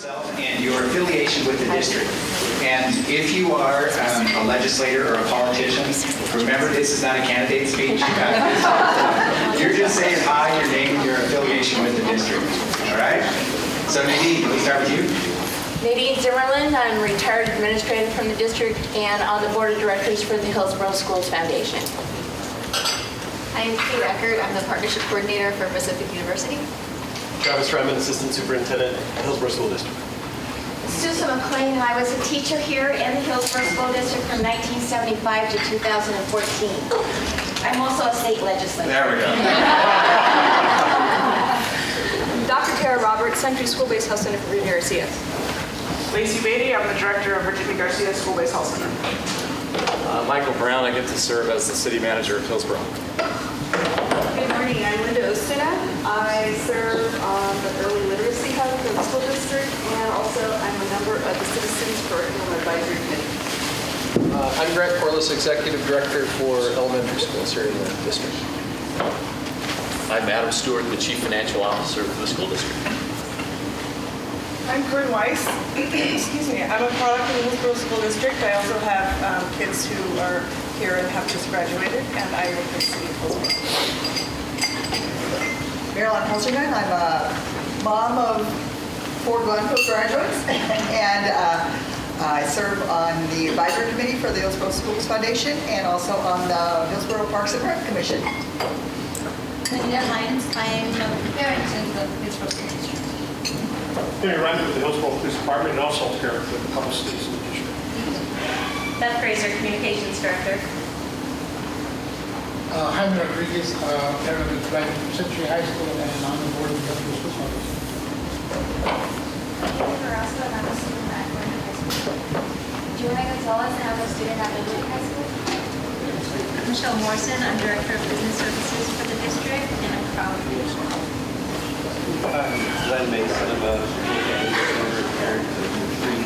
yourself and your affiliation with the district. And if you are a legislator or a politician, remember this is not a candidate speech. You're just saying hi, your name, and your affiliation with the district. All right? So Nadine, let me start with you. Nadine Zimmerlin, I'm retired administrator from the district and on the board of directors for the Hillsboro Schools Foundation. I'm Kate Eckert. I'm the partnership coordinator for Pacific University. Travis Redmond, assistant superintendent at Hillsboro School District. Susan McLean, and I was a teacher here in the Hillsboro School District from 1975 to 2014. I'm also a state legislator. There we go. Dr. Tara Roberts, Century School-Based Health Center for Virginia Garcia. Lacey Beatty, I'm the director of Virginia Garcia School-Based Health Center. Michael Brown, I get to serve as the city manager of Hillsboro. Good morning, I'm Linda Ostina. I serve on the Early Literacy Hub for the school district, and also I'm a member of the Citizens Curriculum Advisory Committee. I'm Grant Corliss, executive director for elementary schools here in the district. I'm Adam Stewart, the chief financial officer for the school district. I'm Corinne Weiss. Excuse me. I'm a product of the Hillsboro School District. I also have kids who are here and have just graduated, and I work for the city of Hillsboro. Marilyn Helserman. I'm a mom of 4 Glencoe graduates, and I serve on the advisory committee for the Hillsboro Schools Foundation and also on the Hillsboro Parks and Rec Commission. Linda Hines. I'm a parent in the Hillsboro School District. Henry Ryan with the Hillsboro Police Department and also a parent with a couple students in the district. Beth Fraser, communications director. Jaime Rodriguez, parent of graduate from Century High School and on the board of the Hillsboro School Foundation. Carrasco, and I'm a student at Gordon High School. Julia Gonzalez, and I'm a student at Midland High School. Michelle Morrison, I'm director of business services for the district and I'm proud to be here. I'm Glenn Mason. I'm a parent of 3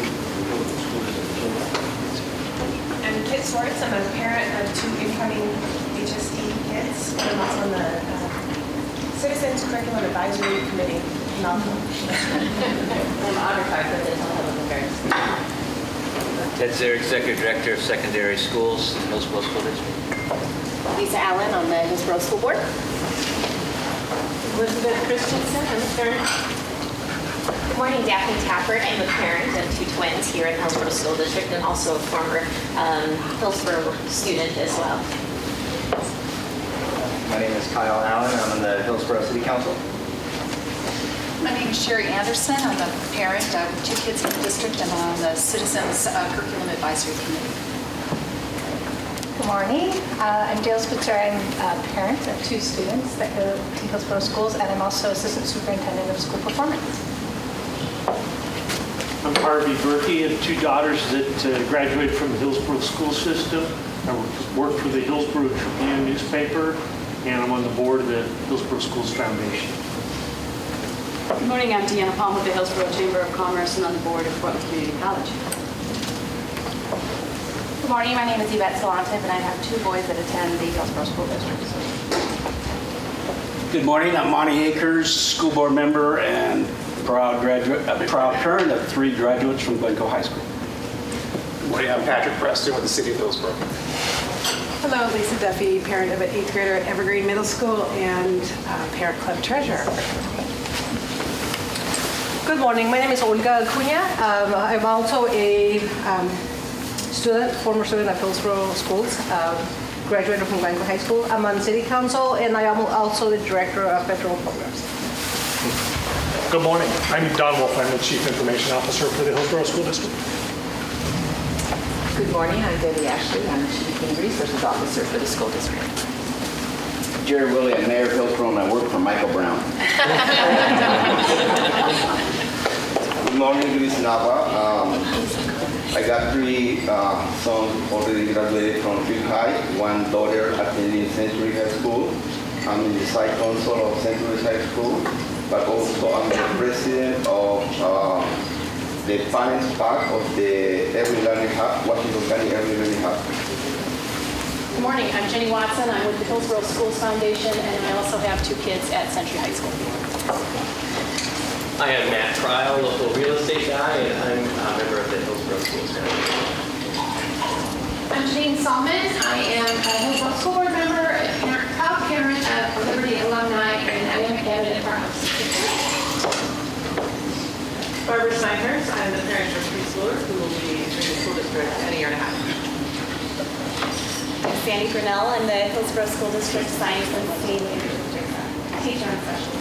local school districts. I'm Kit Swartz. I'm a parent of 2 incoming HSD kids. I'm also on the Citizens Curriculum Advisory Committee. I'm Audrey Carter, the Hillsboro Parents. Ted Zare, executive director of secondary schools, Hillsboro School District. Lisa Allen on the Hillsboro School Board. Elizabeth Christensen, I'm a parent. Good morning, Daphne Tappert. I'm a parent of 2 twins here in Hillsboro School District and also a former Hillsboro student as well. My name is Kyle Allen. I'm on the Hillsboro City Council. My name is Sherry Anderson. I'm a parent with 2 kids in the district and on the Citizens Curriculum Advisory Committee. Good morning. I'm Dale Spitzer. I'm a parent of 2 students that go to Hillsboro Schools, and I'm also assistant superintendent of school performance. I'm Harvey Berkey. I have 2 daughters that graduated from the Hillsboro school system. I work for the Hillsboro Tribune newspaper, and I'm on the board of the Hillsboro Schools Foundation. Good morning, I'm Deanna Palm with the Hillsboro Chamber of Commerce and on the board of Portland Community College. Good morning. My name is Yvette Salantev, and I have 2 boys that attend the Hillsboro School District. Good morning. I'm Monty Akers, school board member and proud parent of 3 graduates from Glencoe High School. Good morning, I'm Patrick Preston with the city of Hillsboro. Hello, Lisa Duffy, parent of an 8th grader at Evergreen Middle School and parent club treasurer. Good morning, my name is Olga Acuna. I'm also a former student at Hillsboro Schools, graduated from Glencoe High School. I'm on City Council, and I am also the Director of Federal Programs. Good morning. I'm Don Wolf. I'm the Chief Information Officer for the Hillsboro School District. Good morning. I'm Debbie Ashley. I'm the Chief Human Resources Officer for the school district. Jerry Willie, I'm mayor of Hillsboro, and I work for Michael Brown. Good morning, Luis Nava. I got 3 sons already graduated from Field High, 1 daughter attending Century High School. I'm in the site council of Century High School, but also I'm the president of the parents part of the Early Learning Hub, Washington County Early Learning Hub. Good morning, I'm Jenny Watson. I'm with the Hillsboro Schools Foundation, and I also have 2 kids at Century High School. I am Matt Cryle, local real estate guy, and I'm a member of the Hillsboro School District. I'm Janine Salmon. I am a Hillsboro School Board member, a proud parent of Liberty alumni, and I am a candidate for House. Barbara Steinhurst. I'm the parent of a preschooler who will be entering the school district in a year and a half. I'm Sandy Grinnell. I'm the Hillsboro School District Science and STEAM teacher and specialist.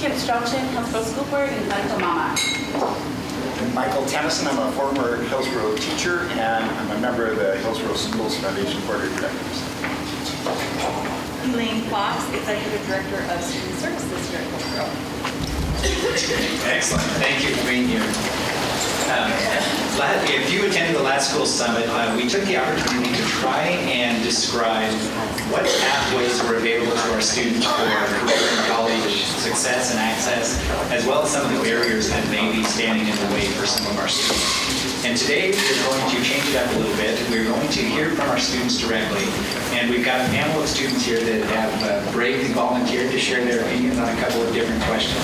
Kim Strauchin, Hillsboro School Board, and Michael Mama. I'm Michael Tennyson. I'm a former Hillsboro teacher, and I'm a member of the Hillsboro Schools Foundation Board of Directors. Elaine Fox, Executive Director of Student Services here at Hillsboro. Excellent. Thank you for being here. If you attended the last school summit, we took the opportunity to try and describe what pathways were available to our students for career and college success and access, as well as some of the barriers that may be standing in the way for some of our students. And today we're going to change it up a little bit. We're going to hear from our students directly, and we've got a panel of students here that have bravely volunteered to share their opinions on a couple of different questions.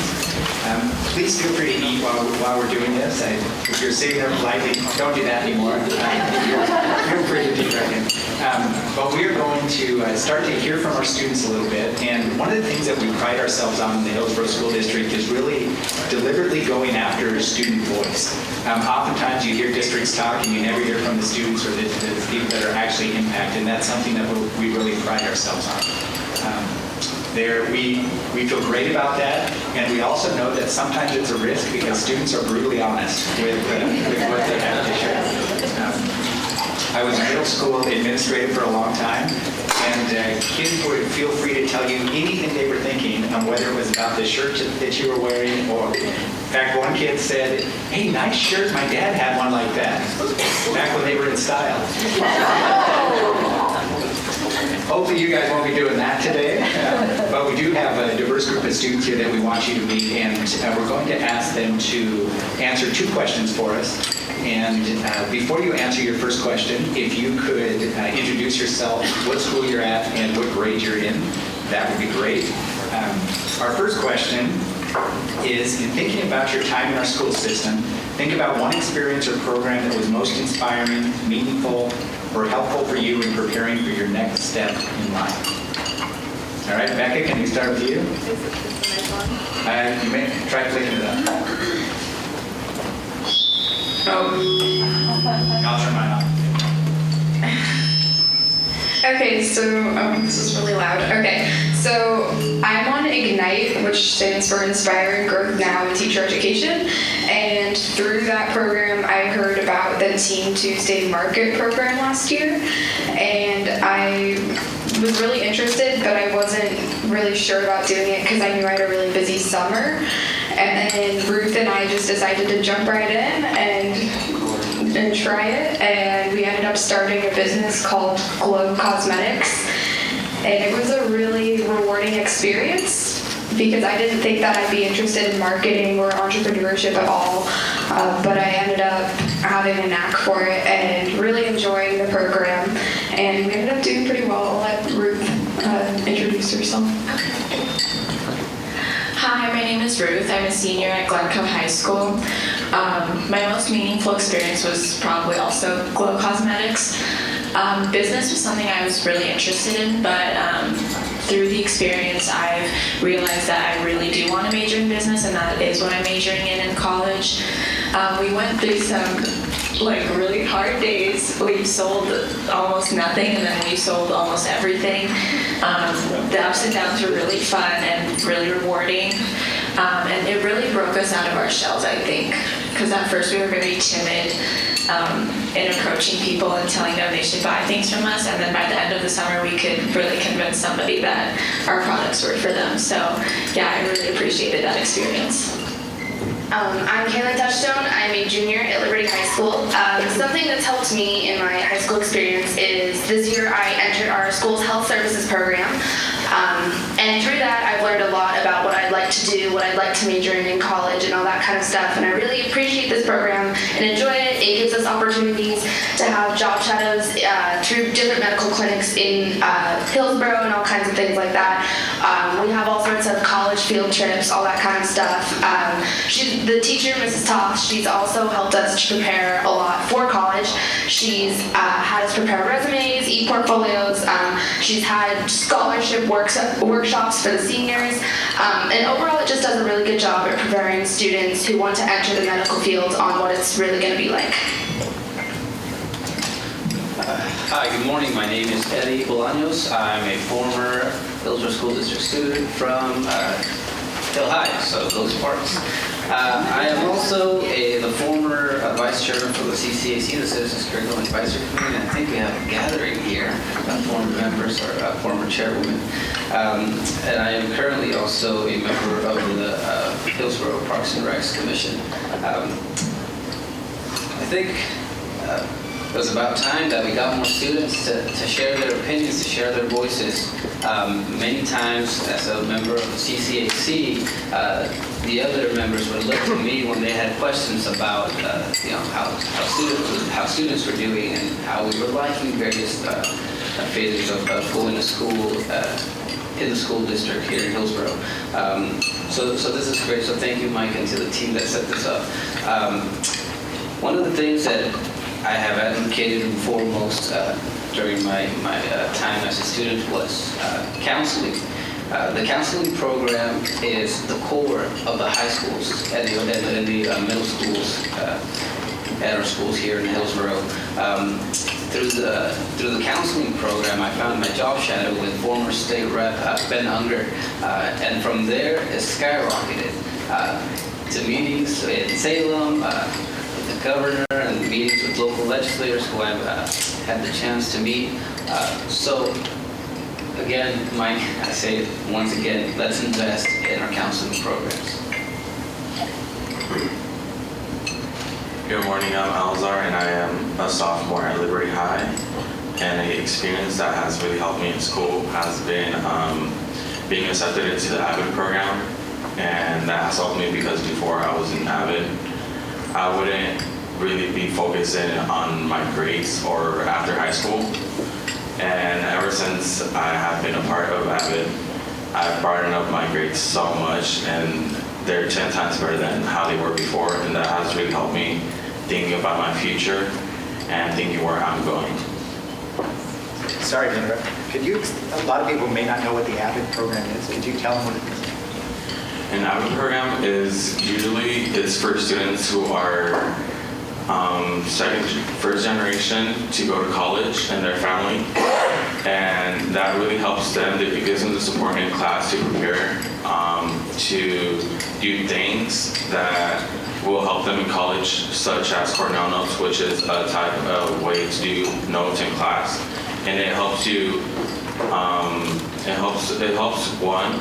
Please feel free to eat while we're doing this. If you're sitting there politely, don't do that anymore. Feel free to do that. But we are going to start to hear from our students a little bit. And one of the things that we pride ourselves on in the Hillsboro School District is really deliberately going after student voice. Oftentimes you hear districts talk and you never hear from the students or the people that are actually impacted. And that's something that we really pride ourselves on. We feel great about that, and we also know that sometimes it's a risk because students are brutally honest with what they have to share. I was a middle school administrator for a long time, and kids would feel free to tell you anything they were thinking, whether it was about the shirt that you were wearing, or in fact, one kid said, "Hey, nice shirt, my dad had one like that," back when they were in style. Hopefully you guys won't be doing that today, but we do have a diverse group of students here that we want you to meet, and we're going to ask them to answer 2 questions for us. And before you answer your first question, if you could introduce yourself, what school you're at, and what grade you're in, that would be great. Our first question is, in thinking about your time in our school system, think about one experience or program that was most inspiring, meaningful, or helpful for you in preparing for your next step in life. All right, Becca, can we start with you? Is this the next one? You may try clicking it up. I'll turn mine on. Okay, so this is really loud. Okay, so I'm on Ignite, which stands for Inspiring Growth Now in Teacher Education, and through that program, I heard about the Team Tuesday Market program last year, and I was really interested, but I wasn't really sure about doing it because I knew I had a really busy summer, and then Ruth and I just decided to jump right in and try it, and we ended up starting a business called Glow Cosmetics, and it was a really rewarding experience because I didn't think that I'd be interested in marketing or entrepreneurship at all, but I ended up having a knack for it and really enjoying the program, and we ended up doing pretty well. I'll let Ruth introduce herself. Hi, my name is Ruth. I'm a senior at Glencoe High School. My most meaningful experience was probably also Glow Cosmetics. Business was something I was really interested in, but through the experience, I've realized that I really do want to major in business, and that is what I'm majoring in college. We went through some really hard days. We sold almost nothing, and then we sold almost everything. The ups and downs were really fun and really rewarding, and it really broke us out of our shells, I think, because at first we were very timid in approaching people and telling them they should buy things from us, and then by the end of the summer we could really convince somebody that our products were for them. So yeah, I really appreciated that experience. I'm Kayla Touchstone. I'm a junior at Liberty High School. Something that's helped me in my high school experience is this year I entered our school's health services program. And through that, I've learned a lot about what I'd like to do, what I'd like to major in college, and all that kind of stuff. And I really appreciate this program and enjoy it. It gives us opportunities to have job shadows through different medical clinics in Hillsboro and all kinds of things like that. We have all sorts of college field trips, all that kind of stuff. The teacher, Mrs. Toth, she's also helped us to prepare a lot for college. She's had us prepare resumes, e-portfolios. She's had scholarship workshops for the seniors. And overall, it just does a really good job at preparing students who want to enter the medical field on what it's really going to be like. Hi, good morning. My name is Eddie Bolaños. I'm a former Hillsboro School District student from Hill High, so those parts. I am also the former vice chairman for the CCAC, the Citizens Curriculum Advisory Committee, and I think we have a gathering here of former members or former chairwomen. And I am currently also a member of the Hillsboro Parks and Recs Commission. I think it was about time that we got more students to share their opinions, to share their voices. Many times, as a member of the CCAC, the other members would look to me when they had questions about, how students were doing and how we were liking various phases of going to school in the school district here in Hillsboro. So this is great. So thank you, Mike, and to the team that set this up. One of the things that I have advocated foremost during my time as a student was counseling. The counseling program is the core of the high schools and the middle schools at our schools here in Hillsboro. Through the counseling program, I found my job shadow with former state rep Ben Unger, and from there it skyrocketed to meetings in Salem, the governor, and meetings with local legislators who I've had the chance to meet. So again, Mike, I say it once again, let's invest in our counseling programs. Good morning, I'm Alzar, and I am a sophomore at Liberty High. And an experience that has really helped me in school has been being accepted into the AVID program. And that has helped me because before I was in AVID, I wouldn't really be focusing on my grades or after high school. And ever since I have been a part of AVID, I've broadened up my grades so much, and they're 10 times better than how they were before, and that has really helped me thinking about my future and thinking where I'm going. Sorry to interrupt. A lot of people may not know what the AVID program is. Could you tell them what it is? An AVID program is it's for students who are first generation to go to college and their family, and that really helps them. It gives them the support in class to prepare to do things that will help them in college, such as Cornell Notes, which is a type of way to do notes in class, and it helps you. It helps one.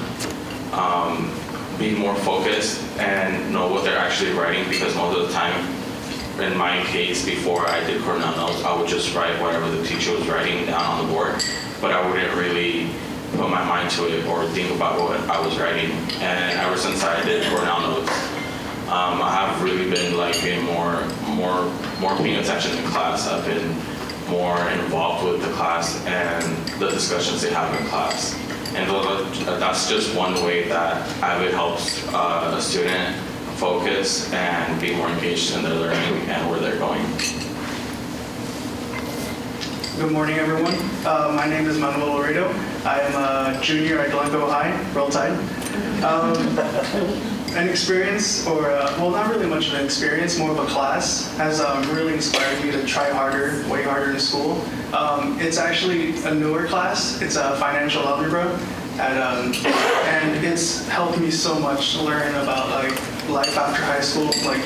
Be more focused and know what they're actually writing, because most of the time, in my case, before I did Cornell Notes, I would just write whatever the teacher was writing down on the board, but I wouldn't really put my mind to it or think about what I was writing. And ever since I did Cornell Notes, I have really been like being more paying attention in class. I've been more involved with the class and the discussions they have in class. And that's just one way that AVID helps a student focus and be more engaged in their learning and where they're going. Good morning, everyone. My name is Manuel Laredo. I am a junior at Glencoe High, Roll Tide. An experience, or well, not really much of an experience, more of a class, has really inspired me to try harder, way harder in school. It's actually a newer class. It's a financial algebra, and it's helped me so much learn about like life after high school, like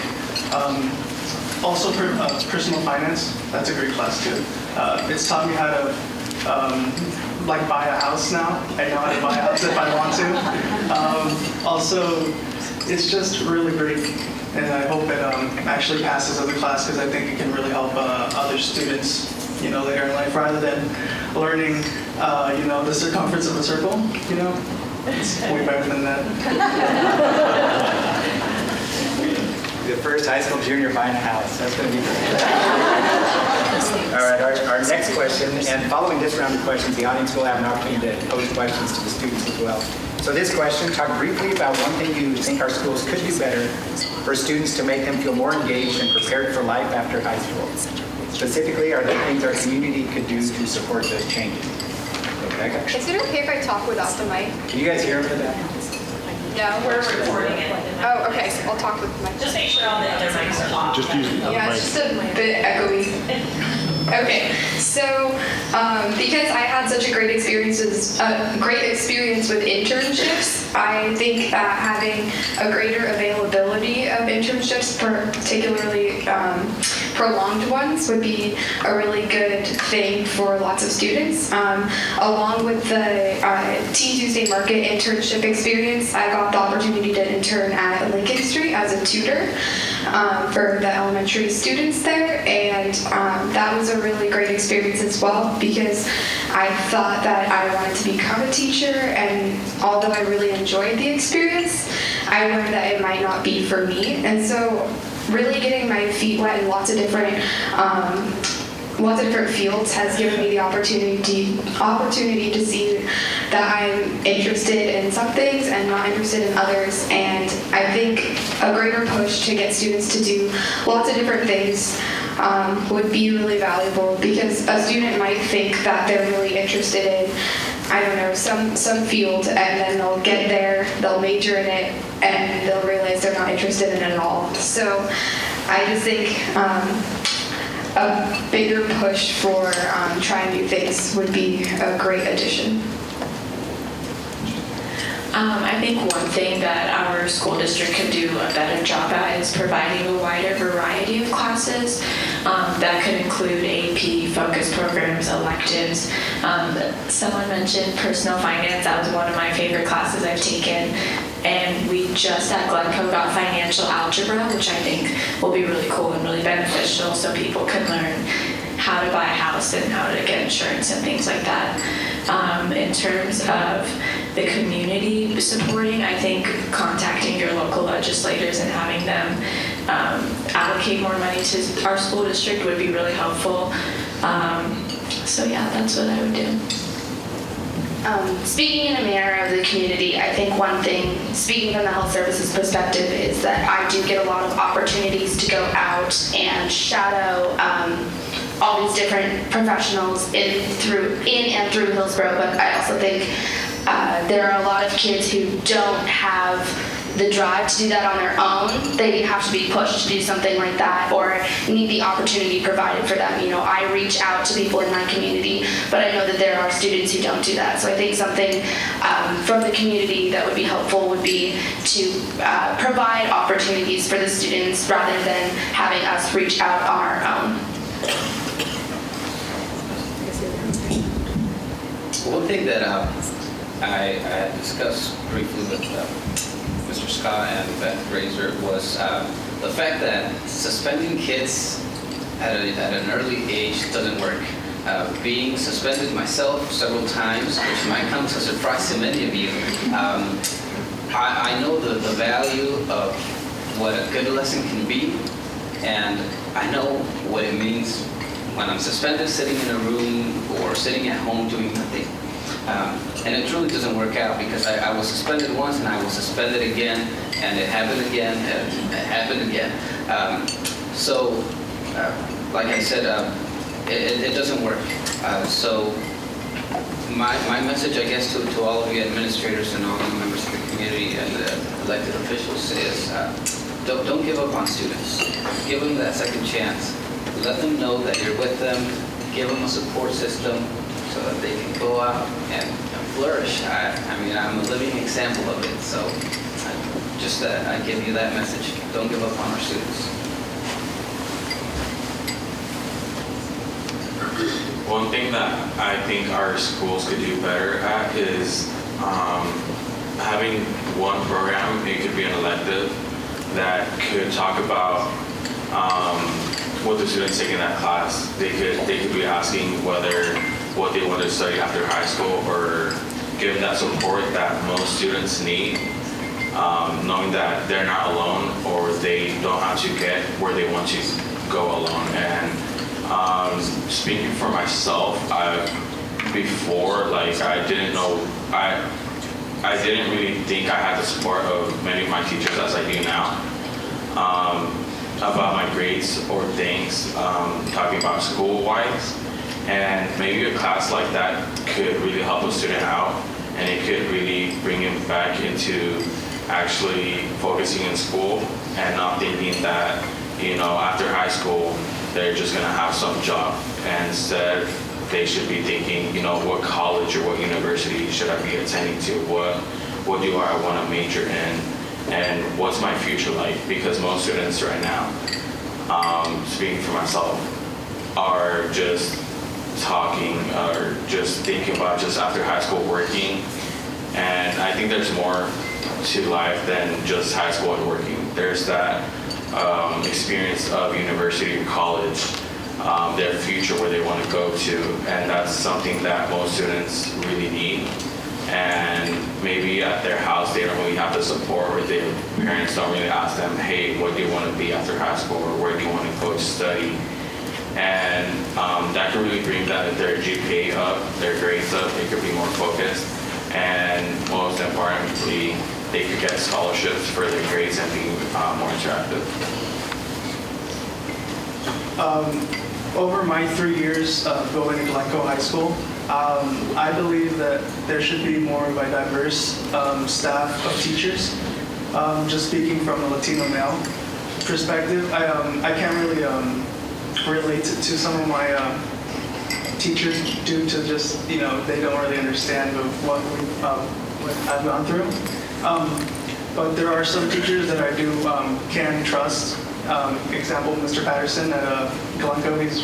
also personal finance. That's a great class too. It's taught me how to like buy a house now. I know how to buy a house if I want to. Also, it's just really great, and I hope it actually passes as a class, because I think it can really help other students, later in life, rather than learning, the circumference of a circle. It's way better than that. The first high school junior buying a house. That's going to be great. All right, our next question, and following this round of questions, the audience will have an opportunity to pose questions to the students as well. So this question, talk briefly about one thing you think our schools could do better for students to make them feel more engaged and prepared for life after high school. Specifically, are there things our community could do to support those changes? Rebecca? Is it okay if I talk without the mic? Can you guys hear me? No, we're recording it. Oh, okay, so I'll talk with the mic. Just make sure all the other mics are off. Just use the Yeah, it's just a bit echoey. Okay, so because I had such a great experience with internships, I think that having a greater availability of internships, particularly prolonged ones, would be a really good thing for lots of students. Along with the Teen Tuesday Market internship experience, I got the opportunity to intern at Lincoln Street as a tutor for the elementary students there, and that was a really great experience as well, because I thought that I wanted to become a teacher, and although I really enjoyed the experience, I learned that it might not be for me. And so really getting my feet wet in lots of different fields has given me the opportunity to see that I'm interested in some things and not interested in others. And I think a greater push to get students to do lots of different things would be really valuable, because a student might think that they're really interested in, I don't know, some field, and then they'll get there, they'll major in it, and they'll realize they're not interested in it at all. So I just think a bigger push for trying new things would be a great addition. I think one thing that our school district could do a better job at is providing a wider variety of classes that could include AP, focus programs, electives. Someone mentioned personal finance. That was one of my favorite classes I've taken. And we just at Glencoe got financial algebra, which I think will be really cool and really beneficial, so people can learn how to buy a house and how to get insurance and things like that. In terms of the community supporting, I think contacting your local legislators and having them allocate more money to our school district would be really helpful. So yeah, that's what I would do. Speaking in a manner of the community, I think one thing, speaking from the health services perspective, is that I do get a lot of opportunities to go out and shadow all these different professionals in and through Hillsboro, but I also think there are a lot of kids who don't have the drive to do that on their own. They have to be pushed to do something like that, or need the opportunity provided for them. You know, I reach out to people in my community, but I know that there are students who don't do that. So I think something from the community that would be helpful would be to provide opportunities for the students rather than having us reach out on our own. One thing that I discussed briefly with Mr. Scott and Beth Razor was the fact that suspending kids at an early age doesn't work. Being suspended myself several times, which might come as a surprise to many of you, I know the value of what a good lesson can be, and I know what it means when I'm suspended sitting in a room or sitting at home doing nothing. And it truly doesn't work out, because I was suspended once and I was suspended again, and it happened again, and it happened again. So, like I said, it doesn't work. So my message, I guess, to all of you administrators and all the members of the community and the elected officials is don't give up on students. Give them that second chance. Let them know that you're with them. Give them a support system so that they can go out and flourish. I mean, I'm a living example of it. So I give you that message. Don't give up on our students. One thing that I think our schools could do better at is having one program. It could be an elective that could talk about what the students take in that class. They could be asking what they want to study after high school, or give that support that most students need, knowing that they're not alone, or they don't have to get where they want to go alone. And Speaking for myself, before, like, I didn't really think I had the support of many of my teachers as I do now about my grades or things, talking about school-wise. And maybe a class like that could really help a student out, and it could really bring him back into actually focusing in school and not thinking that, you know, after high school, they're just gonna have some job. And instead, they should be thinking, you know, what college or what university should I be attending to? What do I want to major in? And what's my future like? Because most students right now, speaking for myself, are just talking or just thinking about just after high school working. And I think there's more to life than just high school and working. There's that experience of university or college, their future, where they want to go to, and that's something that most students really need. And maybe at their house they don't really have the support, or their parents don't really ask them, hey, what do you want to be after high school, or where do you want to go to study? And that could really bring their GPA up, their grades up. They could be more focused, and most importantly, they could get scholarships for their grades and be more interactive. Over my 3 years of going to Glencoe High School, I believe that there should be more of a diverse staff of teachers. Just speaking from a Latino male perspective, I can't really relate to some of my teachers due to just, you know, they don't really understand what I've gone through. But there are some teachers that I do can trust. Example, Mr. Patterson at Glencoe, he's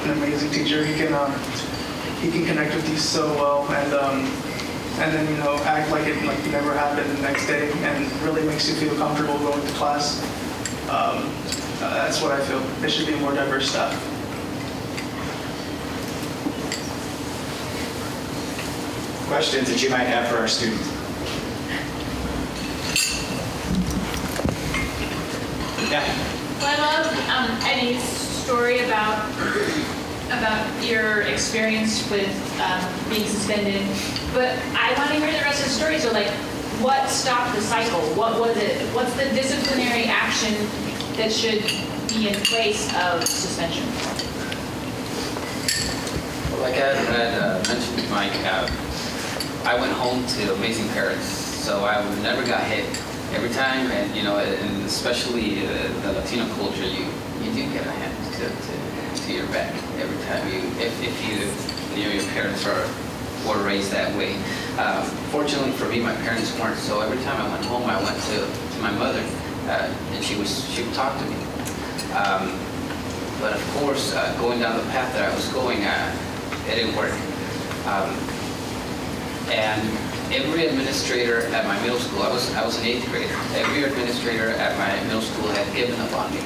an amazing teacher. He can connect with you so well, and then, you know, act like it never happened the next day, and really makes you feel comfortable going to class. That's what I feel. There should be more diverse staff. Questions that you might have for our students? Yeah. Well, I love Eddie's story about your experience with being suspended, but I want to hear the rest of the story. So, like, what stopped the cycle? What was it? What's the disciplinary action that should be in place of suspension? Well, like I had mentioned, Mike, I went home to amazing parents, so I never got hit. Every time, and you know, and especially the Latino culture, you do get a hand to your back every time if your parents were raised that way. Fortunately for me, my parents weren't. So every time I went home, I went to my mother, and she would talk to me. But of course, going down the path that I was going, it didn't work. And every administrator at my middle school, I was an 8th grader. Every administrator at my middle school had given up on me.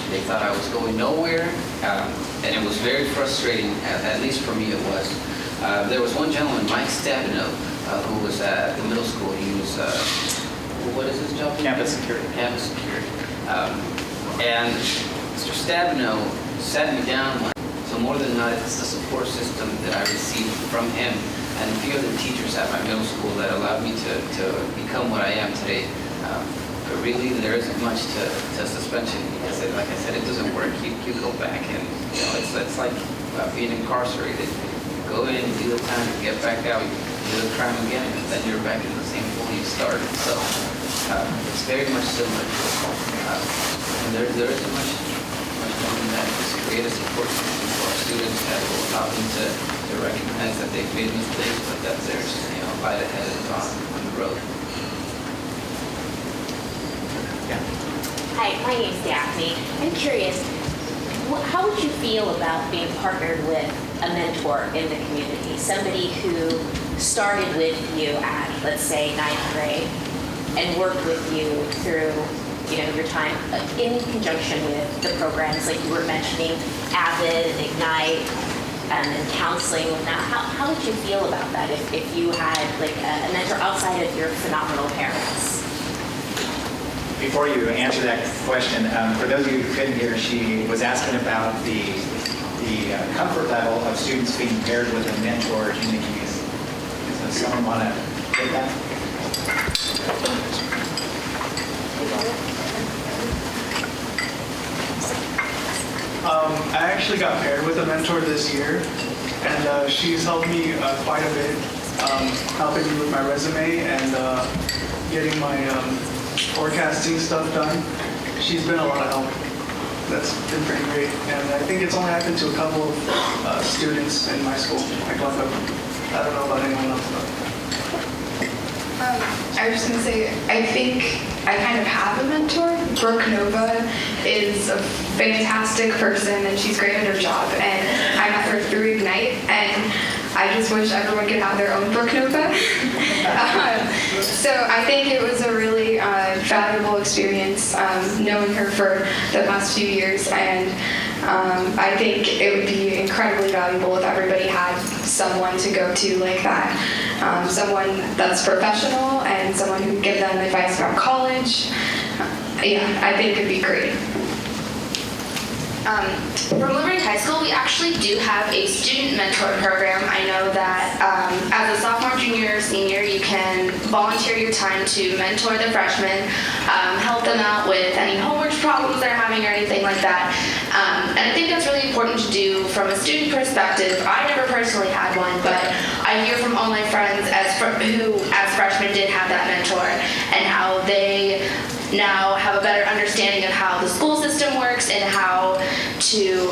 They thought I was going nowhere, and it was very frustrating. At least for me, it was. There was one gentleman, Mike Stabino, who was at the middle school. He was what is his job? Campus security. Campus security. And Mr. Stabino sat me down. So more than not, it's the support system that I received from him and a few other teachers at my middle school that allowed me to become what I am today. But really, there isn't much to suspension because, like I said, it doesn't work. You go back and, you know, it's like being incarcerated. You go in, you do the time, you get back out, you do the crime again, and then you're back in the same pool you started. So it's very much similar. And there isn't much more than that. Just create a support system for our students that will allow them to recognize that they've made mistakes, but that there's, you know, light ahead on the road. Hi, my name's Daphne. I'm curious, how would you feel about being partnered with a mentor in the community? Somebody who started with you at, let's say, 9th grade and worked with you through, you know, your time in conjunction with the programs like you were mentioning, AVID and Ignite, and counseling. Now, how would you feel about that if you had like a mentor outside of your phenomenal parents? Before you answer that question, for those of you who couldn't hear, she was asking about the comfort level of students being paired with a mentor in the youth. Does someone want to take that? I actually got paired with a mentor this year, and she's helped me quite a bit, helping me with my resume and getting my forecasting stuff done. She's been a lot of help. That's been pretty great, and I think it's only happened to a couple of students in my school, like Glencoe. I don't know about anyone else, but. I was just going to say, I think I kind of have a mentor. Brooke Nova is a fantastic person, and she's great at her job. And I met her through Ignite, and I just wish everyone could have their own Brooke Nova. So I think it was a really valuable experience knowing her for the past few years, and I think it would be incredibly valuable if everybody had someone to go to like that. Someone that's professional and someone who can give them advice about college. Yeah, I think it'd be great. From Liberty High School, we actually do have a student mentor program. I know that as a sophomore, junior, or senior, you can volunteer your time to mentor the freshmen, help them out with any homework problems they're having or anything like that. And I think that's really important to do from a student perspective. I never personally had one, but I hear from all my friends who, as freshmen, did have that mentor and how they now have a better understanding of how the school system works and how to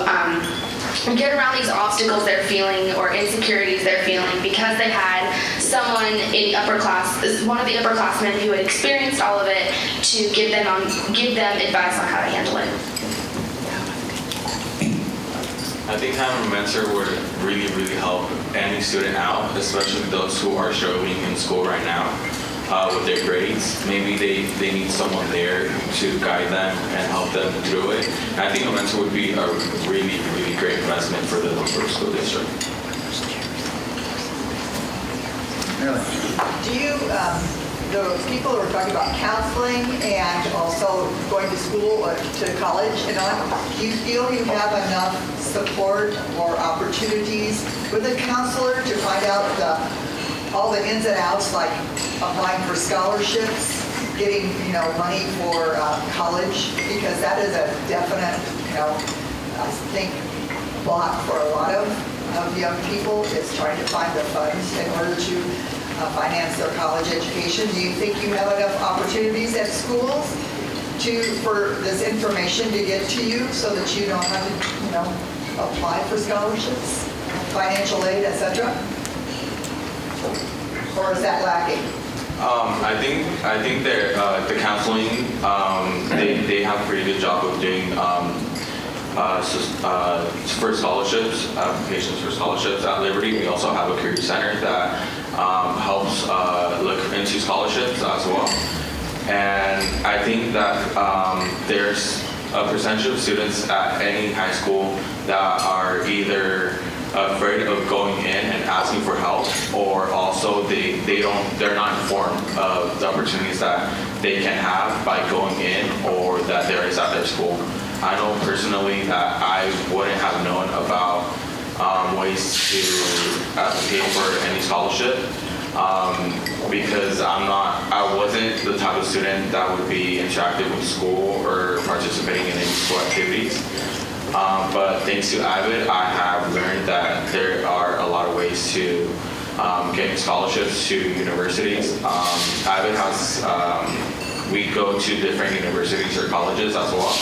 get around these obstacles they're feeling or insecurities they're feeling because they had someone in the upper class, one of the upperclassmen who had experienced all of it, to give them advice on how to handle it. I think having a mentor would really, really help any student out, especially those who are struggling in school right now. With their grades, maybe they need someone there to guide them and help them through it. And I think a mentor would be a really, really great investment for the Hillsboro School District. Do you, the people who are talking about counseling and also going to school or to college and on, do you feel you have enough support or opportunities with a counselor to find out all the ins and outs, like applying for scholarships, getting money for college, because that is a definite I think block for a lot of young people is trying to find the funds in order to finance their college education. Do you think you have enough opportunities at schools for this information to get to you so that you don't have to apply for scholarships, financial aid, etc.? Or is that lacking? I think the counseling they have a pretty good job of doing for scholarships, applications for scholarships at Liberty. We also have a career center that helps look into scholarships as well. And I think that there's a percentage of students at any high school that are either afraid of going in and asking for help, or also they're not informed of the opportunities that they can have by going in or that there is at their school. I know personally that I wouldn't have known about ways to advocate for any scholarship because I wasn't the type of student that would be interactive with school or participating in any school activities. But thanks to Avid, I have learned that there are a lot of ways to get scholarships to universities. Avid has, we go to different universities or colleges as well,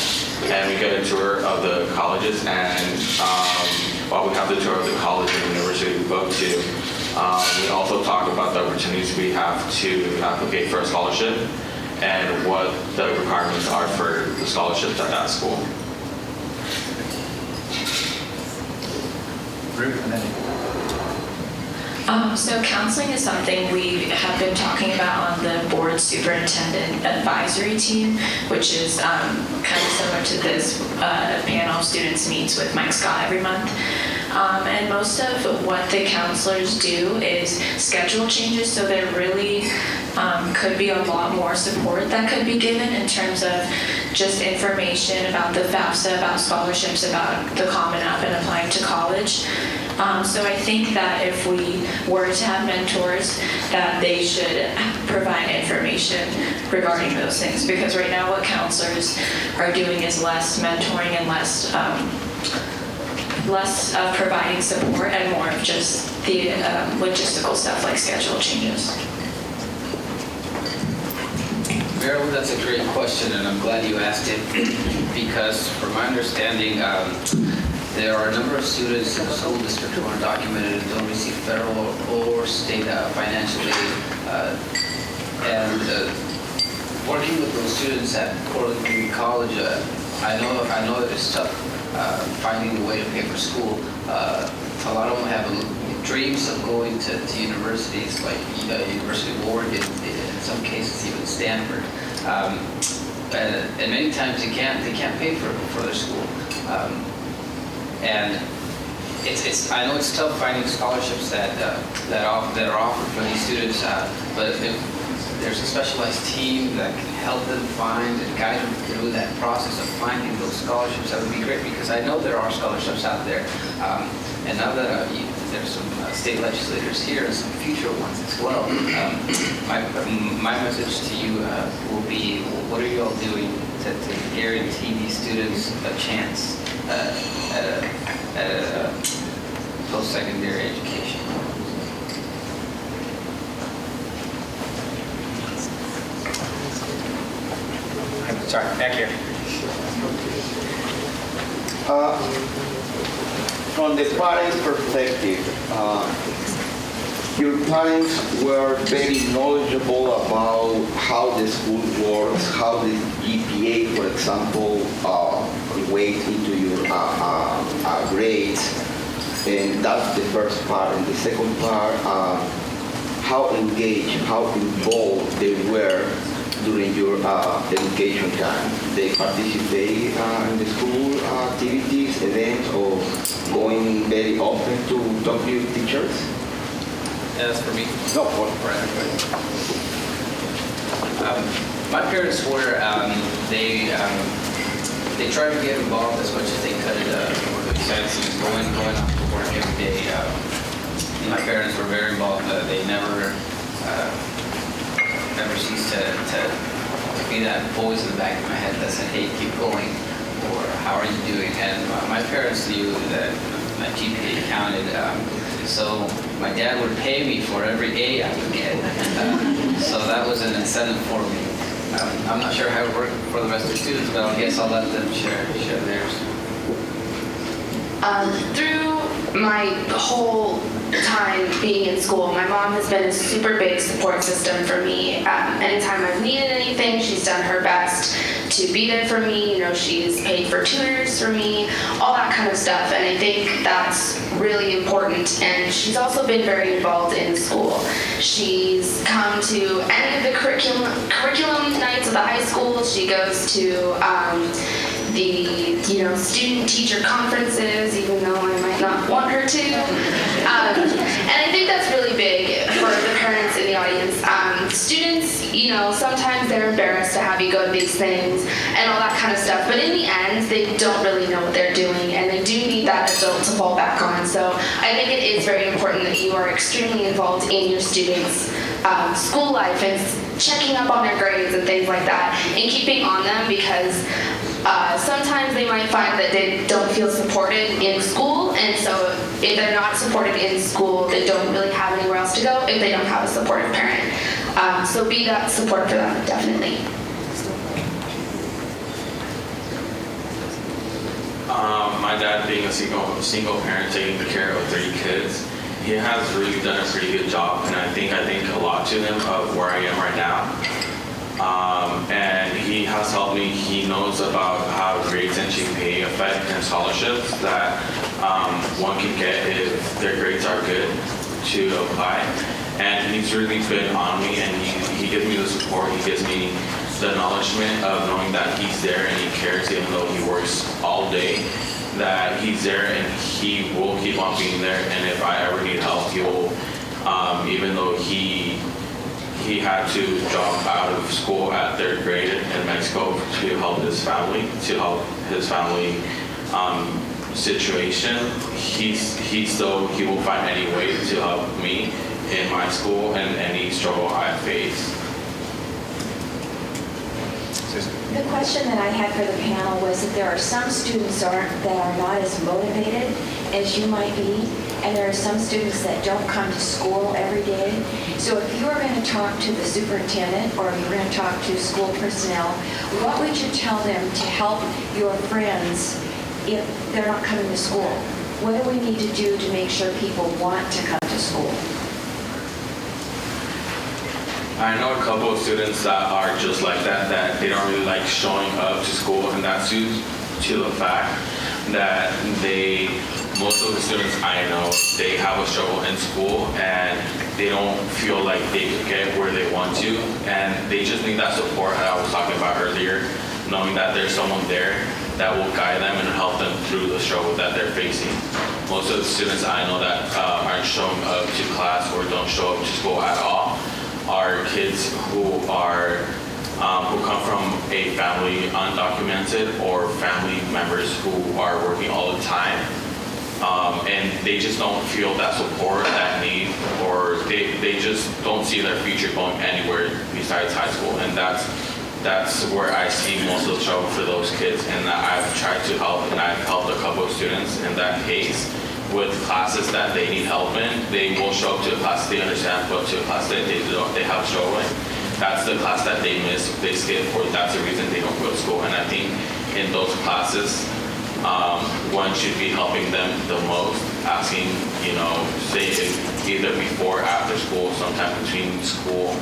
and we get a tour of the colleges, and while we have the tour of the college and university we go to, we also talk about the opportunities we have to apply for a scholarship and what the requirements are for the scholarships at that school. So counseling is something we have been talking about on the board superintendent advisory team, which is kind of similar to this panel students meets with Mike Scott every month. And most of what the counselors do is schedule changes, so they're really could be a lot more support that could be given in terms of just information about the FAFSA, about scholarships, about the Common App and applying to college. So I think that if we were to have mentors, that they should provide information regarding those things, because right now what counselors are doing is less mentoring and less of providing support and more of just the logistical stuff like schedule changes. Marilyn, that's a great question, and I'm glad you asked it because, from my understanding, there are a number of students in the school district who are undocumented and don't receive federal or state financial aid. And working with those students at Portland Community College, I know that it's tough finding a way to pay for school. A lot of them have dreams of going to universities like University of Oregon, in some cases even Stanford. And many times they can't pay for their school. And I know it's tough finding scholarships that are offered for these students, but if there's a specialized team that can help them find and guide them through that process of finding those scholarships, that would be great, because I know there are scholarships out there. And now that there's some state legislators here and some future ones as well, my message to you will be, what are you all doing to guarantee these students a chance at a post-secondary education? Sorry, back here. From the parents' perspective, your parents were very knowledgeable about how the school works, how the GPA, for example, weighs into your grades, and that's the first part. And the second part, how engaged, how involved they were during your education time. They participate in the school activities, events, or going very often to talk to your teachers? That's for me. No, for everybody. My parents were, they tried to get involved as much as they could with the sense going off to work every day. My parents were very involved. They never ceased to be that voice in the back of my head that said, hey, keep going, or how are you doing? And my parents knew that my GPA counted, so my dad would pay me for every A I would get. So that was an incentive for me. I'm not sure how it worked for the rest of the students, but I guess I'll let them share theirs. Through my whole time being in school, my mom has been a super big support system for me. Anytime I've needed anything, she's done her best to be there for me. You know, she's paid for tutors for me, all that kind of stuff. And I think that's really important. And she's also been very involved in school. She's come to any of the curriculum nights of the high school. She goes to the student-teacher conferences, even though I might not want her to. And I think that's really big for the parents in the audience. Students, sometimes they're embarrassed to have you go to these things and all that kind of stuff, but in the end, they don't really know what they're doing, and they do need that adult to fall back on. So I think it is very important that you are extremely involved in your students' school life and checking up on their grades and things like that, and keeping on them, because sometimes they might find that they don't feel supported in school, and so if they're not supported in school, they don't really have anywhere else to go if they don't have a supportive parent. So be that support for them, definitely. My dad, being a single parent taking care of 3 kids, he has really done a pretty good job, and I think a lot to him of where I am right now. And he has helped me. He knows about how grades and GPA affect and scholarships that one can get if their grades are good to apply. And he's really been on me, and he gives me the support. He gives me the acknowledgement of knowing that he's there and he cares, even though he works all day, that he's there and he will keep on being there. And if I ever need help, he will, even though he he had to drop out of school at 3rd grade in Mexico to help his family, situation. He will find any way to help me in my school and any struggle I face. The question that I had for the panel was that there are some students that are not as motivated as you might be, and there are some students that don't come to school every day. So if you were going to talk to the superintendent or if you were going to talk to school personnel, what would you tell them to help your friends if they're not coming to school? What do we need to do to make sure people want to come to school? I know a couple of students that are just like that they don't really like showing up to school, and that's due to the fact that most of the students I know, they have a struggle in school and they don't feel like they can get where they want to, and they just need that support that I was talking about earlier, knowing that there's someone there that will guide them and help them through the struggle that they're facing. Most of the students I know that aren't showing up to class or don't show up to school at all are kids who come from a family undocumented or family members who are working all the time, and they just don't feel that support, that need, or they just don't see their future going anywhere besides high school, and that's where I see most of the trouble for those kids, and I've tried to help, and I've helped a couple of students in that case with classes that they need help in. They will show up to a class they understand, but to a class that they have trouble in, that's the class that they miss, they skip, or that's the reason they don't go to school. And I think in those classes, one should be helping them the most, asking, say either before or after school, sometime between school,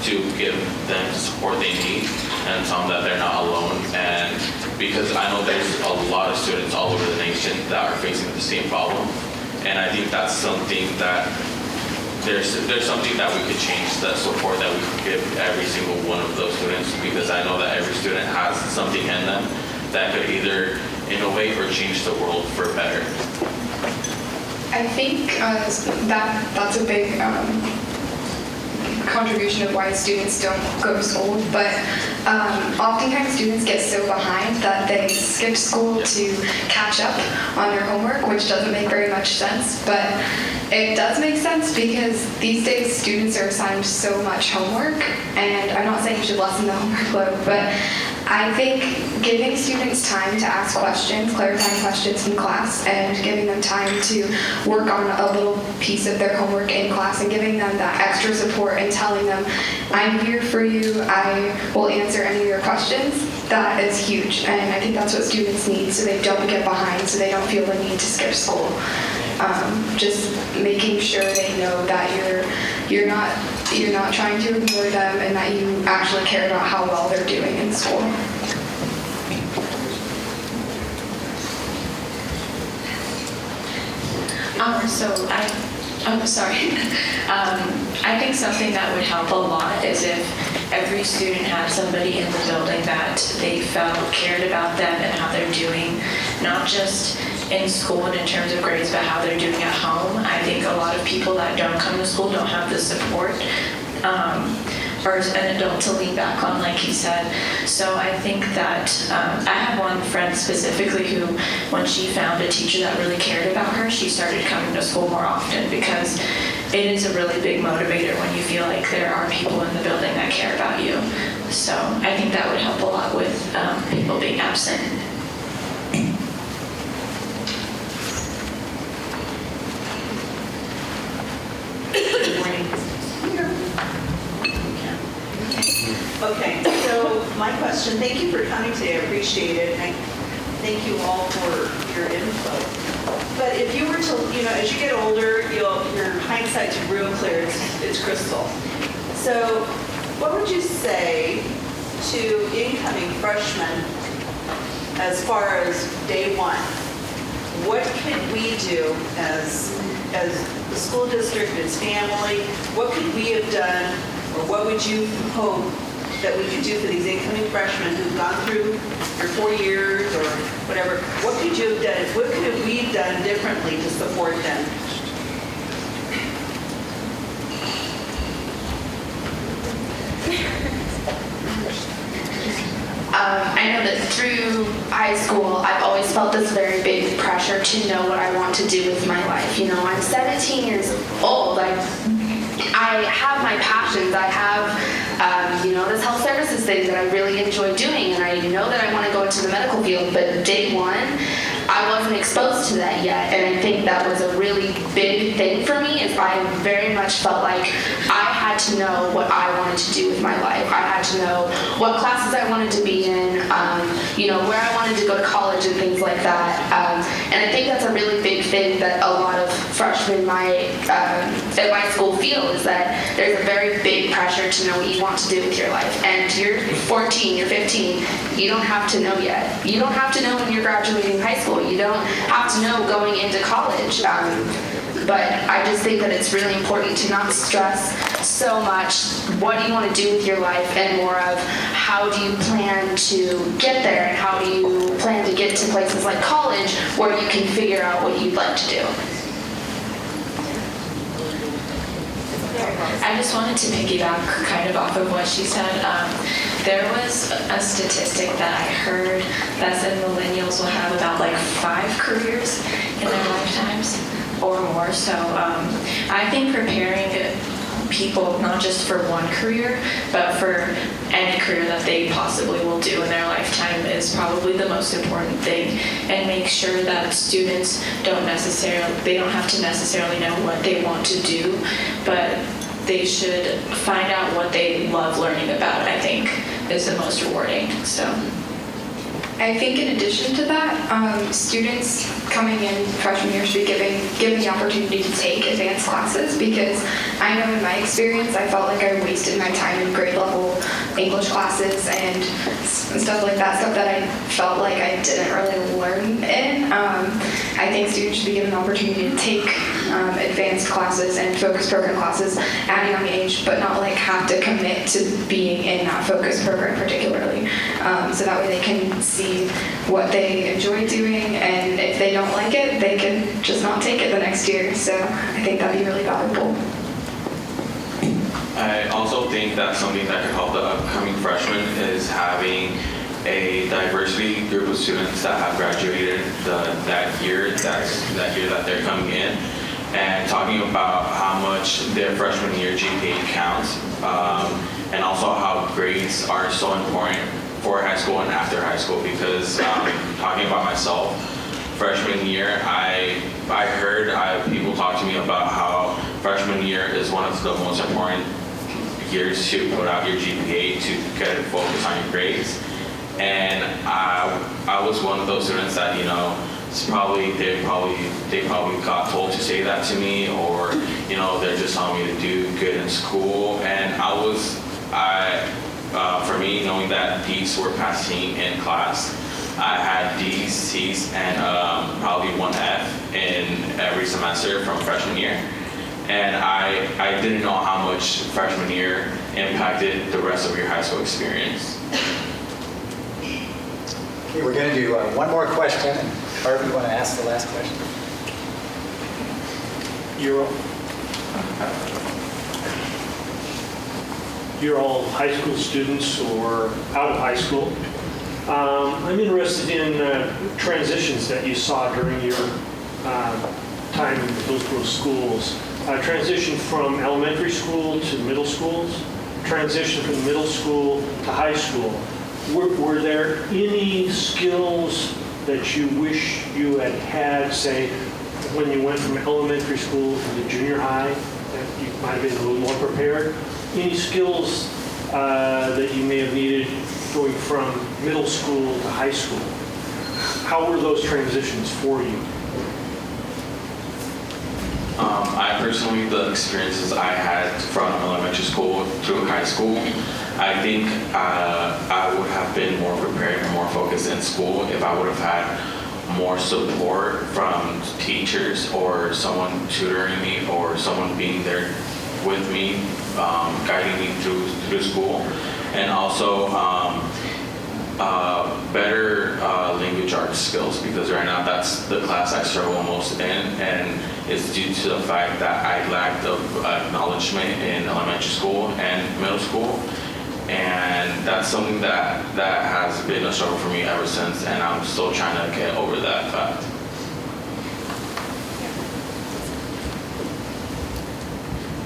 to give them the support they need and tell them that they're not alone. And because I know there's a lot of students all over the nation that are facing the same problem, and I think that's something that there's something that we could change, that support that we could give every single one of those students, because I know that every student has something in them that could either innovate or change the world for better. I think that's a big contribution of why students don't go to school, but oftentimes students get so behind that they skip school to catch up on their homework, which doesn't make very much sense, but it does make sense because these days students are assigned so much homework, and I'm not saying you should lessen the homework load, but I think giving students time to ask questions, clarifying questions in class, and giving them time to work on a little piece of their homework in class and giving them that extra support and telling them, I'm here for you, I will answer any of your questions, that is huge. And I think that's what students need so they don't get behind, so they don't feel the need to skip school. Just making sure they know that you're not trying to ignore them and that you actually care about how well they're doing in school. I think something that would help a lot is if every student had somebody in the building that they felt cared about them and how they're doing, not just in school and in terms of grades, but how they're doing at home. I think a lot of people that don't come to school don't have the support or an adult to lean back on, like he said. So I think that I have one friend specifically who, when she found a teacher that really cared about her, she started coming to school more often, because it is a really big motivator when you feel like there are people in the building that care about you. So I think that would help a lot with people being absent. Okay, so my question, thank you for coming today, I appreciate it, and I thank you all for your input. But if you were to, as you get older, your hindsight's real clear, it's crystal. So what would you say to incoming freshmen as far as day one? What can we do as the school district, as family? What could we have done, or what would you hope that we could do for these incoming freshmen who've gone through your 4 years or whatever? What could you have done? What could have we done differently to support them? I know that through high school, I've always felt this very big pressure to know what I want to do with my life. You know, I'm 17 years old. I have my passions. I have, this health services thing that I really enjoy doing, and I know that I want to go into the medical field, but day one, I wasn't exposed to that yet, and I think that was a really big thing for me, is I very much felt like I had to know what I wanted to do with my life. I had to know what classes I wanted to be in, where I wanted to go to college and things like that. And I think that's a really big thing that a lot of freshmen at my school feel, is that there's a very big pressure to know what you want to do with your life. And you're 14, you're 15, you don't have to know yet. You don't have to know when you're graduating high school. You don't have to know going into college. But I just think that it's really important to not stress so much what do you want to do with your life, and more of how do you plan to get there, and how do you plan to get to places like college where you can figure out what you'd like to do. I just wanted to piggyback kind of off of what she said. There was a statistic that I heard that said millennials will have about like 5 careers in their lifetimes or more. So I think preparing people not just for one career, but for any career that they possibly will do in their lifetime is probably the most important thing, and make sure that students they don't have to necessarily know what they want to do, but they should find out what they love learning about, I think, is the most rewarding. So I think in addition to that, students coming in freshman year should be given the opportunity to take advanced classes, because I know in my experience I felt like I wasted my time in grade level English classes and stuff like that, stuff that I felt like I didn't really learn in. I think students should be given the opportunity to take advanced classes and focus program classes at a young age, but not like have to commit to being in that focus program particularly. So that way they can see what they enjoy doing, and if they don't like it, they can just not take it the next year. So I think that'd be really valuable. I also think that something that could help the upcoming freshmen is having a diversity group of students that have graduated that year that they're coming in, and talking about how much their freshman year GPA counts, and also how grades are so important for high school and after high school. Because talking about myself, freshman year, I heard people talk to me about how freshman year is one of the most important years to put out your GPA, to get focus on your grades. And I was one of those students that, they probably got told to say that to me, or they're just telling me to do good in school. And for me, knowing that D's were passing in class, I had D's, C's, and probably 1 F in every semester from freshman year. And I didn't know how much freshman year impacted the rest of your high school experience. Okay, we're going to do one more question. Harvey, you want to ask the last question? You're all high school students or out of high school. I'm interested in transitions that you saw during your time in the Hillsboro schools. Transition from elementary school to middle schools, transition from middle school to high school. Were there any skills that you wish you had, say, when you went from elementary school to the junior high, that you might have been a little more prepared? Any skills that you may have needed going from middle school to high school? How were those transitions for you? I personally, the experiences I had from elementary school through high school, I think I would have been more prepared and more focused in school if I would have had more support from teachers or someone tutoring me or someone being there with me, guiding me through school. And also better language arts skills, because right now that's the class I struggle most in, and it's due to the fact that I lacked of acknowledgement in elementary school and middle school. And that's something that has been a struggle for me ever since, and I'm still trying to get over that fact.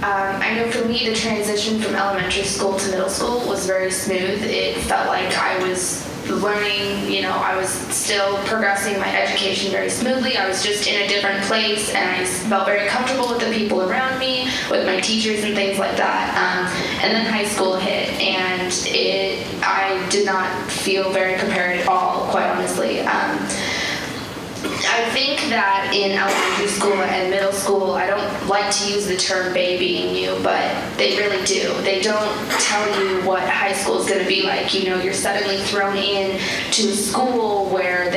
I know for me, the transition from elementary school to middle school was very smooth. It felt like I was learning, I was still progressing my education very smoothly. I was just in a different place, and I felt very comfortable with the people around me, with my teachers and things like that. And then high school hit, and I did not feel very prepared at all, quite honestly. I think that in elementary school and middle school, I don't like to use the term babying you, but they really do. They don't tell you what high school is going to be like. You're suddenly thrown in to a school where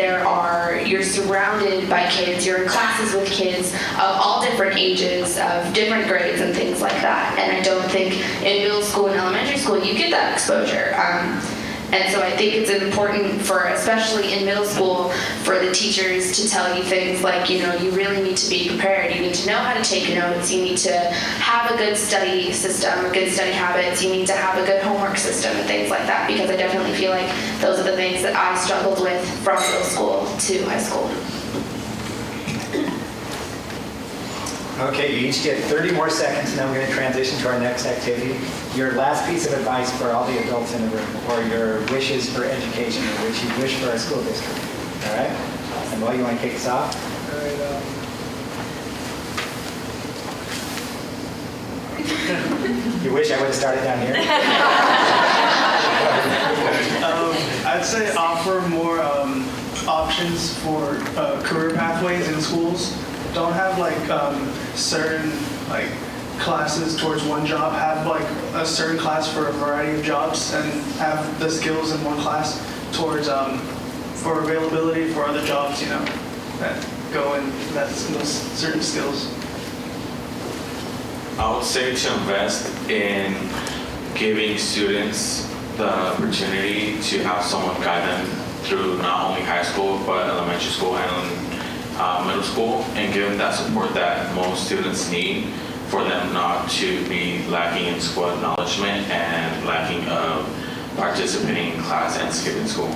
you're surrounded by kids, you're in classes with kids of all different ages, of different grades and things like that. And I don't think in middle school and elementary school you get that exposure. And so I think it's important especially in middle school, for the teachers to tell you things like, you really need to be prepared. You need to know how to take notes. You need to have a good study system, good study habits. You need to have a good homework system and things like that, because I definitely feel like those are the things that I struggled with from middle school to high school. Okay, you each get 30 more seconds, and then we're going to transition to our next activity. Your last piece of advice for all the adults in the room, or your wishes for education, or what you wish for our school district. All right? And Mo, you want to kick us off? All right. You wish I would have started down here? I'd say offer more options for career pathways in schools. Don't have certain classes towards one job. Have a certain class for a variety of jobs, and have the skills in one class towards for availability for other jobs. That go in those certain skills. I would say to invest in giving students the opportunity to have someone guide them through not only high school, but elementary school and middle school, and give them that support that most students need for them not to be lacking in school acknowledgement and lacking of participating in class and skipping school.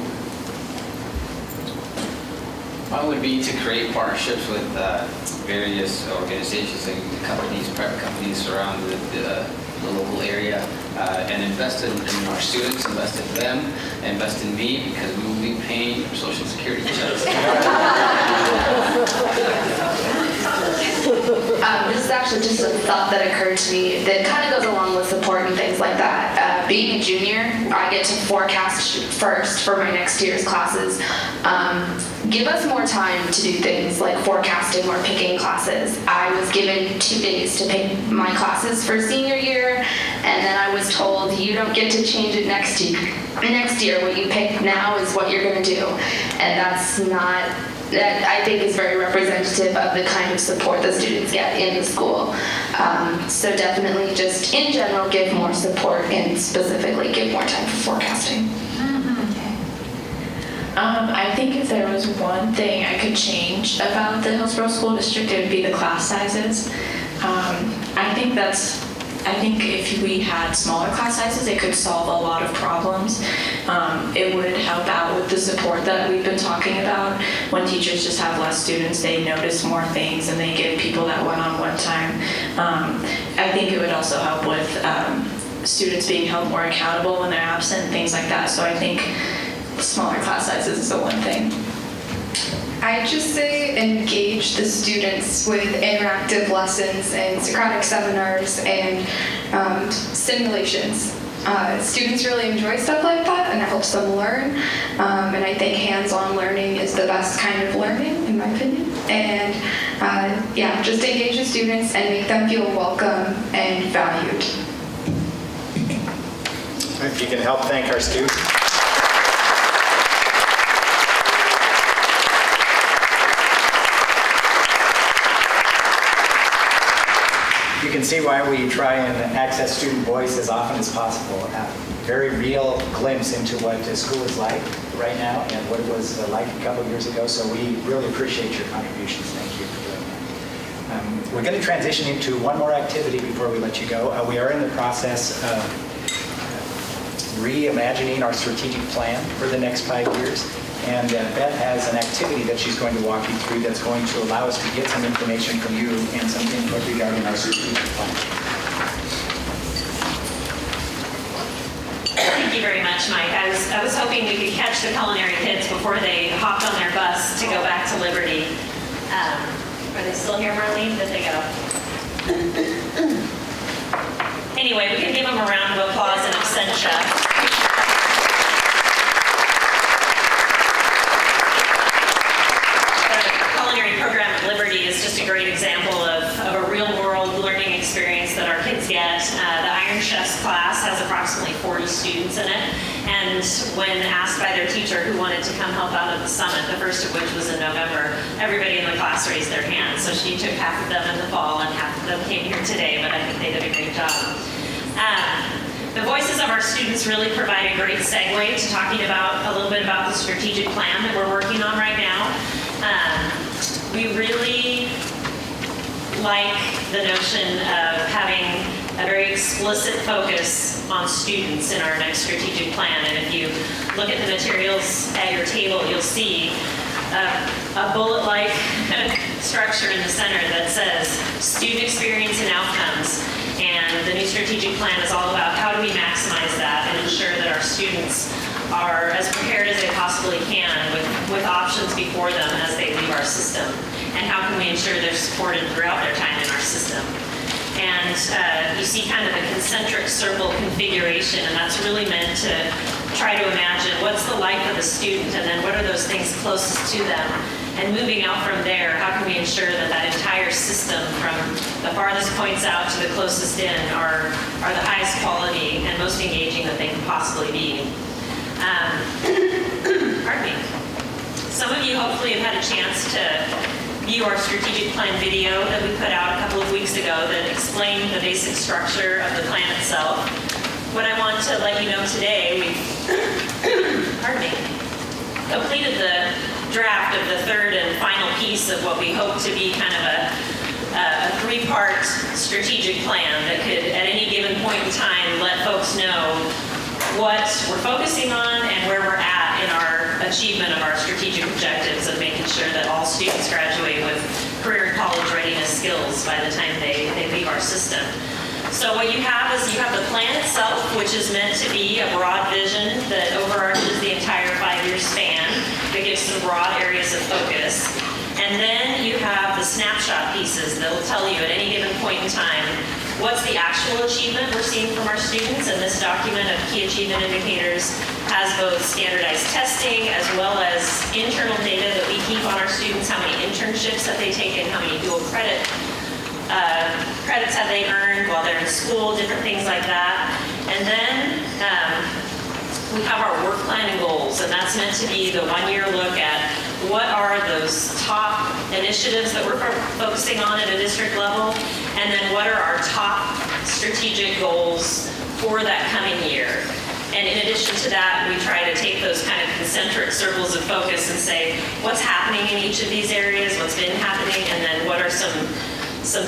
One would be to create partnerships with various organizations and companies, private companies around the local area, and invest in our students, invest in them, invest in me, because we will be paying Social Security checks. This is actually just a thought that occurred to me that kind of goes along with support and things like that. Being a junior, I get to forecast first for my next year's classes. Give us more time to do things like forecasting or picking classes. I was given 2 days to pick my classes for senior year, and then I was told you don't get to change it next year. Next year, what you pick now is what you're going to do, and that I think is very representative of the kind of support the students get in the school. So definitely just in general give more support, and specifically give more time for forecasting. I think if there was one thing I could change about the Hillsboro School District, it would be the class sizes. I think if we had smaller class sizes, it could solve a lot of problems. It would help out with the support that we've been talking about. When teachers just have less students, they notice more things and they give people that one-on-one time. I think it would also help with students being held more accountable when they're absent, things like that. So I think smaller class sizes is the one thing. I just say engage the students with interactive lessons and Socratic seminars and simulations. Students really enjoy stuff like that, and it helps them learn. And I think hands-on learning is the best kind of learning, in my opinion. And just engage the students and make them feel welcome and valued. If you can help thank our students. You can see why we try and access student voice as often as possible. A very real glimpse into what the school is like right now and what it was like a couple of years ago. So we really appreciate your contributions. Thank you for doing that. We're going to transition into one more activity before we let you go. We are in the process of reimagining our strategic plan for the next 5 years. And Beth has an activity that she's going to walk you through that's going to allow us to get some information from you and some input regarding our strategic plan. Thank you very much, Mike. I was hoping we could catch the culinary kids before they hopped on their bus to go back to Liberty. Are they still here, Marlene? Did they go? Anyway, we can give them a round of applause in absentia. Program at Liberty is just a great example of a real-world learning experience that our kids get. The Iron Chefs class has approximately 40 students in it, and when asked by their teacher who wanted to come help out at the summit, the first of which was in November, everybody in the class raised their hands. So she took half of them in the fall, and half of them came here today, but I think they did a great job. The voices of our students really provide a great segue to talking about a little bit about the strategic plan that we're working on right now. We really like the notion of having a very explicit focus on students in our next strategic plan. And if you look at the materials at your table, you'll see a bullet-like structure in the center that says student experience and outcomes. And the new strategic plan is all about how do we maximize that and ensure that our students are as prepared as they possibly can with options before them as they leave our system. And how can we ensure they're supported throughout their time in our system? And you see kind of a concentric circle configuration, and that's really meant to try to imagine what's the life of the student, and then what are those things closest to them. And moving out from there, how can we ensure that that entire system from the farthest points out to the closest in are the highest quality and most engaging that they can possibly be. Pardon me. Some of you hopefully have had a chance to view our strategic plan video that we put out a couple of weeks ago that explained the basic structure of the plan itself. What I want to let you know today, we completed the draft of the third and final piece of what we hope to be kind of a three-part strategic plan that could, at any given point in time, let folks know what we're focusing on and where we're at in our achievement of our strategic objectives of making sure that all students graduate with career and college readiness skills by the time they leave our system. So what you have is you have the plan itself, which is meant to be a broad vision that overarches the entire 5-year span, that gives some broad areas of focus. And then you have the snapshot pieces that will tell you at any given point in time what's the actual achievement we're seeing from our students. And this document of key achievement indicators has both standardized testing as well as internal data that we keep on our students, how many internships have they taken, how many dual credits have they earned while they're in school, different things like that. And then we have our work plan and goals, and that's meant to be the one-year look at what are those top initiatives that we're focusing on at a district level, and then what are our top strategic goals for that coming year. And in addition to that, we try to take those kind of concentric circles of focus and say, what's happening in each of these areas, what's been happening, and then what are some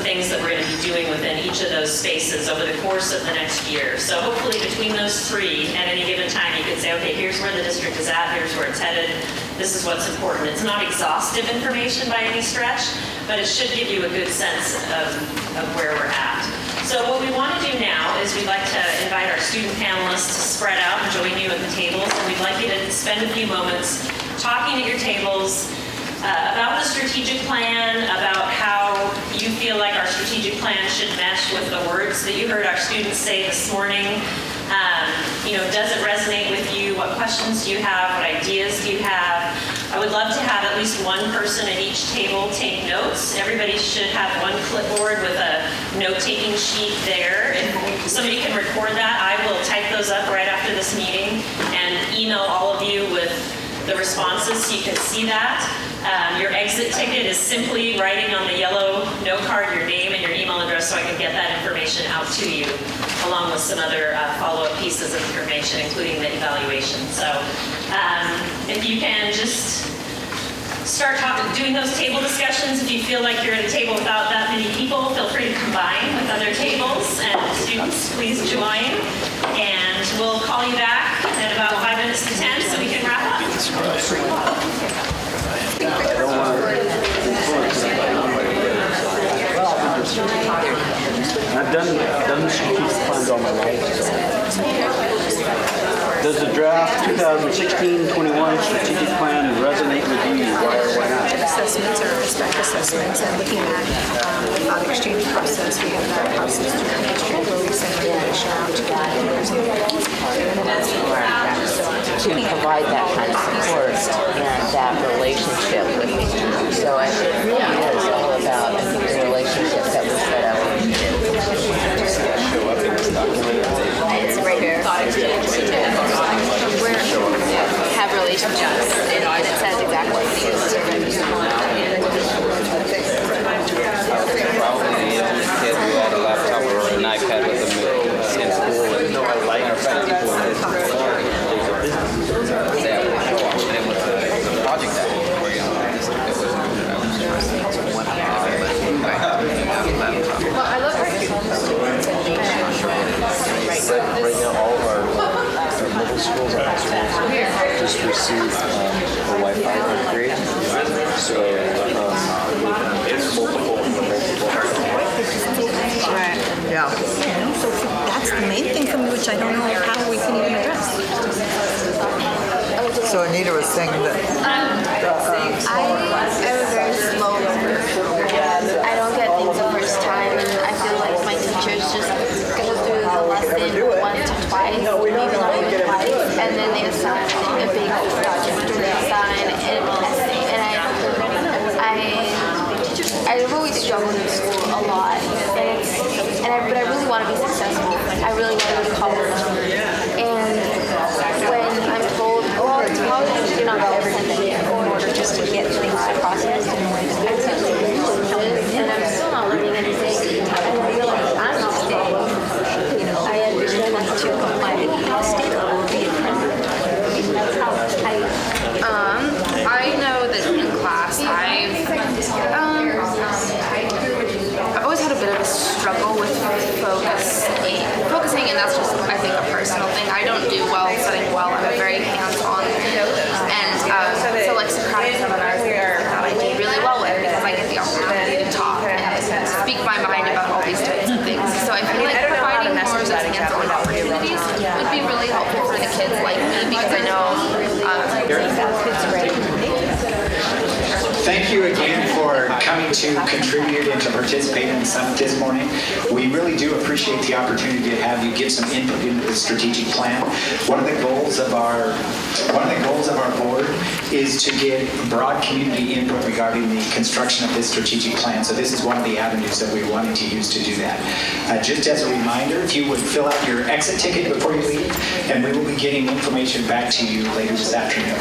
things that we're going to be doing within each of those spaces over the course of the next year. So hopefully between those three, at any given time, you can say, okay, here's where the district is at, here's where it's headed, this is what's important. It's not exhaustive information by any stretch, but it should give you a good sense of where we're at. So what we want to do now is we'd like to invite our student panelists to spread out and join you at the tables, and we'd like you to spend a few moments talking at your tables about the strategic plan, about how you feel like our strategic plan should mesh with the words that you heard our students say this morning. Does it resonate with you? What questions do you have? What ideas do you have? I would love to have at least one person at each table take notes. Everybody should have one clipboard with a note-taking sheet there. If somebody can record that, I will type those up right after this meeting and email all of you with the responses so you can see that. Your exit ticket is simply writing on the yellow note card your name and your email address so I can get that information out to you, along with some other follow-up pieces of information, including the evaluation. So if you can just start doing those table discussions. If you feel like you're at a table without that many people, feel free to combine with other tables, and students, please join. And we'll call you back at about 5 minutes to 10 so we can wrap up. I've done the strategic plans all my life. Does the draft 2016-21 strategic plan resonate with you? Why or why not? Assessments are spec assessments and looking at the thought exchange process. We have that process through the district where we send information out to to provide that kind of support and that relationship with me. So it really is all about the relationship that we set up. It's right here. We have relationships, and it says exactly what it is. Probably the only kid who had a laptop or an iPad with them in school. And no, I like our fact people in this that would show up. And it was a project that where it Well, I love her. Right now, all of our middle schools and high schools just received a Wi-Fi upgrade. So multiple. Right. Yeah. So that's the main thing for me, which I don't know how we can even address. So Anita was saying that. I'm a very slow learner. I don't get things the first time, and I feel like my teachers just go through the lesson once or twice, maybe not even twice, and then they assign a big project or they assign an essay. And I've always struggled in school a lot, but I really want to be successful. I really want to go to college. And when I'm told, well, to college you're not going to ever send it in order just to get things processed, and I'm still not learning anything. And I realize I'm not staying. I understand that's too complex. I know that in class I've always had a bit of a struggle with focusing, and that's just, I think, a personal thing. I don't do well studying well. I'm a very hands-on, and so like Socratic seminars I do really well with because I get the opportunity to talk and speak my mind about all these types of things. So I feel like providing more of those hands-on opportunities would be really helpful for the kids like me, because I know Thank you again for coming to contribute and to participate in the summit this morning. We really do appreciate the opportunity to have you give some input into the strategic plan. One of the goals of our board is to get broad community input regarding the construction of this strategic plan. So this is one of the avenues that we're wanting to use to do that. Just as a reminder, if you would fill out your exit ticket before you leave, and we will be getting information back to you later this afternoon.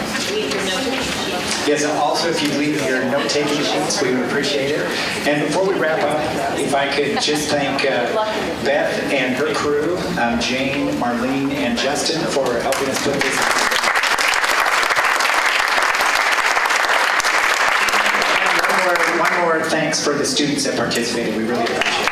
Yes, and also if you leave your note-taking sheets, we would appreciate it. And before we wrap up, if I could just thank Beth and her crew, Jane, Marlene, and Justin for helping us put this together. One more thanks for the students that participated. We really appreciate it.